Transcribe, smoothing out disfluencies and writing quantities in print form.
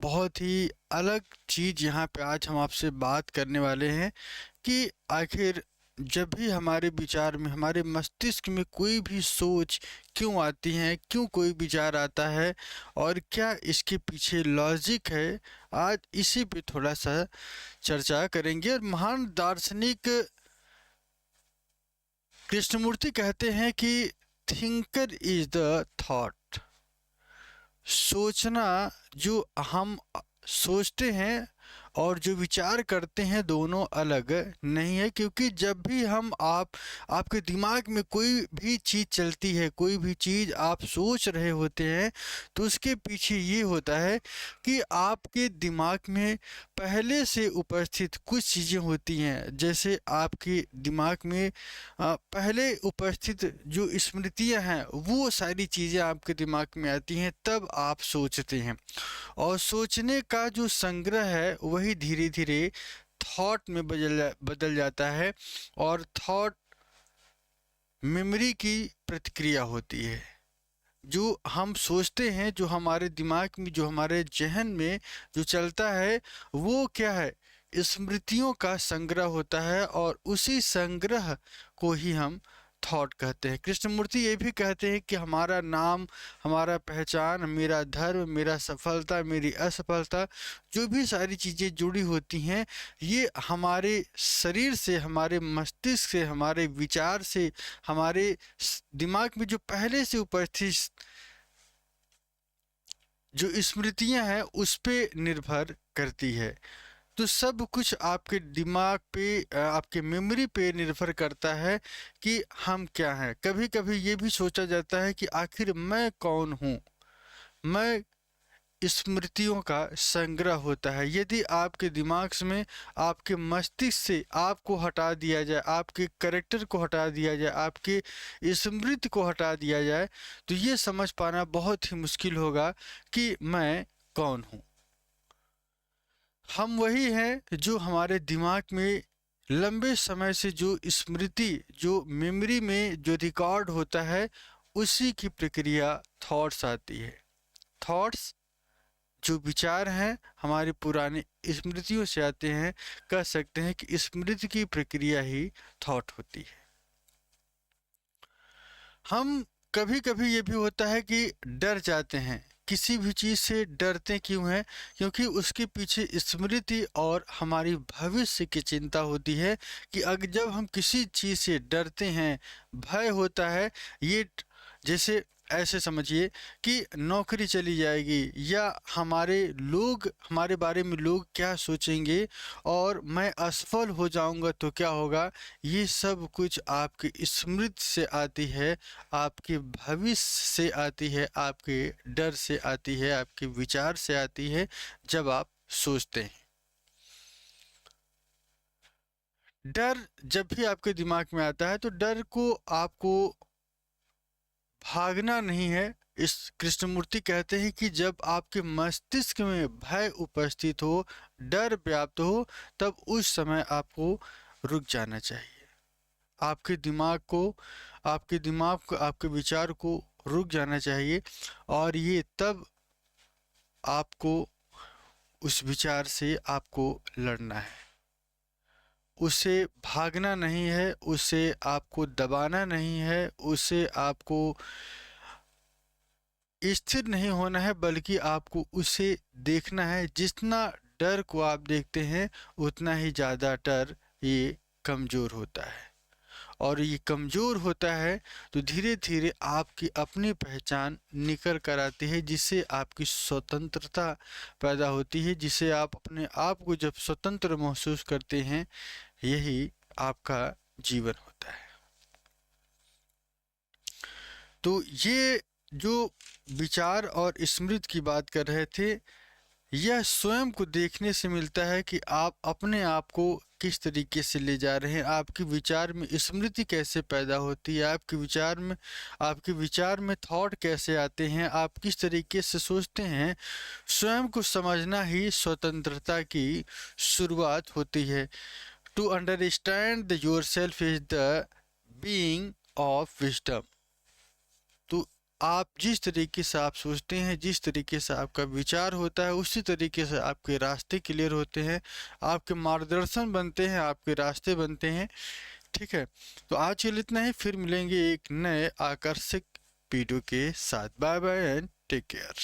बहुत ही अलग चीज़ यहाँ पे आज हम आपसे बात करने वाले हैं कि आखिर जब भी हमारे विचार में, हमारे मस्तिष्क में कोई भी सोच क्यों आती है, क्यों कोई विचार आता है और क्या इसके पीछे लॉजिक है। आज इसी पे थोड़ा सा चर्चा करेंगे। और महान दार्शनिक कृष्णमूर्ति कहते हैं कि थिंकर इज द थॉट। सोचना, जो हम सोचते हैं और जो विचार करते हैं, दोनों अलग नहीं है। क्योंकि जब भी आपके दिमाग में कोई भी चीज़ चलती है, कोई भी चीज़ आप सोच रहे होते हैं, तो उसके पीछे ये होता है कि आपके दिमाग में पहले से उपस्थित कुछ चीज़ें होती हैं। जैसे आपके दिमाग में पहले उपस्थित जो स्मृतियां हैं, वो सारी चीज़ें आपके दिमाग में आती हैं, तब आप सोचते हैं। और सोचने का जो संग्रह है वही धीरे धीरे थॉट में बदल जाता है। और थॉट मेमोरी की प्रतिक्रिया होती है। जो हम सोचते हैं, जो हमारे दिमाग में, जो हमारे जहन में जो चलता है, वो क्या है, स्मृतियों का संग्रह होता है। और उसी संग्रह को ही हम थॉट कहते हैं। कृष्णमूर्ति ये भी कहते हैं कि हमारा नाम, हमारा पहचान, मेरा धर्म, मेरा सफलता, मेरी असफलता, जो भी सारी चीज़ें जुड़ी होती हैं, ये हमारे शरीर से, हमारे मस्तिष्क से, हमारे विचार से, हमारे दिमाग में जो पहले से उपस्थित जो स्मृतियां हैं उस पे निर्भर करती है। तो सब कुछ आपके दिमाग पे, आपके मेमोरी पे निर्भर करता है कि हम क्या हैं। कभी कभी ये भी सोचा जाता है कि आखिर मैं कौन हूँ। मैं स्मृतियों का संग्रह होता है। यदि आपके दिमाग में, आपके मस्तिष्क से आपको हटा दिया जाए, आपके करेक्टर को हटा दिया जाए, आपके स्मृति को हटा दिया जाए, तो ये समझ पाना बहुत ही मुश्किल होगा कि मैं कौन हूँ। हम वही हैं जो हमारे दिमाग में लंबे समय से जो स्मृति, जो मेमोरी में जो रिकॉर्ड होता है, उसी की प्रक्रिया थॉट्स आती है। थॉट्स, जो विचार हैं, हमारी पुरानी स्मृतियों से आते हैं। कह सकते हैं कि स्मृति की प्रक्रिया ही थॉट होती है। हम कभी कभी ये भी होता है कि डर जाते हैं। किसी भी चीज़ से डरते क्यों हैं? क्योंकि उसके पीछे स्मृति और हमारी भविष्य की चिंता होती है कि अगर जब हम किसी चीज़ से डरते हैं, भय होता है, ये जैसे ऐसे समझिए कि नौकरी चली जाएगी, या हमारे बारे में लोग क्या सोचेंगे, और मैं असफल हो जाऊंगा तो क्या होगा। ये सब कुछ आपकी स्मृति से आती है, आपके भविष्य से आती है, आपके डर से आती है, आपके विचार से आती है जब आप सोचते हैं। डर जब भी आपके दिमाग में आता है, तो डर को आपको भागना नहीं है। इस कृष्णमूर्ति कहते हैं कि जब आपके मस्तिष्क में भय उपस्थित हो, डर व्याप्त हो, तब उस समय आपको रुक जाना चाहिए। आपके दिमाग को आपके विचार को रुक जाना चाहिए। और ये तब आपको उस विचार से आपको लड़ना है। उसे भागना नहीं है, उसे आपको दबाना नहीं है, उसे आपको स्थिर नहीं होना है, बल्कि आपको उसे देखना है। जितना डर को आप देखते हैं, उतना ही ज़्यादा डर ये कमज़ोर होता है। और ये कमज़ोर होता है तो धीरे धीरे आपकी अपनी पहचान निकल कर आती है, जिससे आपकी स्वतंत्रता पैदा होती है। जिसे आप अपने आप को जब स्वतंत्र महसूस करते हैं, यही आपका जीवन होता है। तो ये जो विचार और स्मृति की बात कर रहे थे, यह स्वयं को देखने से मिलता है कि आप अपने आप को किस तरीके से ले जा रहे हैं। आपके विचार में स्मृति कैसे पैदा होती है, आपके विचार में थॉट कैसे आते हैं, आप किस तरीके से सोचते हैं। स्वयं को समझना ही स्वतंत्रता की शुरुआत होती है। To understand the yourself is the being of wisdom. तो आप जिस तरीके से आप सोचते हैं, जिस तरीके से आपका विचार होता है, उसी तरीके से आपके रास्ते क्लियर होते हैं, आपके मार्गदर्शन बनते हैं, आपके रास्ते बनते हैं। ठीक है, तो आज के लिए इतना ही, फिर मिलेंगे एक नए आकर्षक वीडियो के साथ। Bye bye and take care.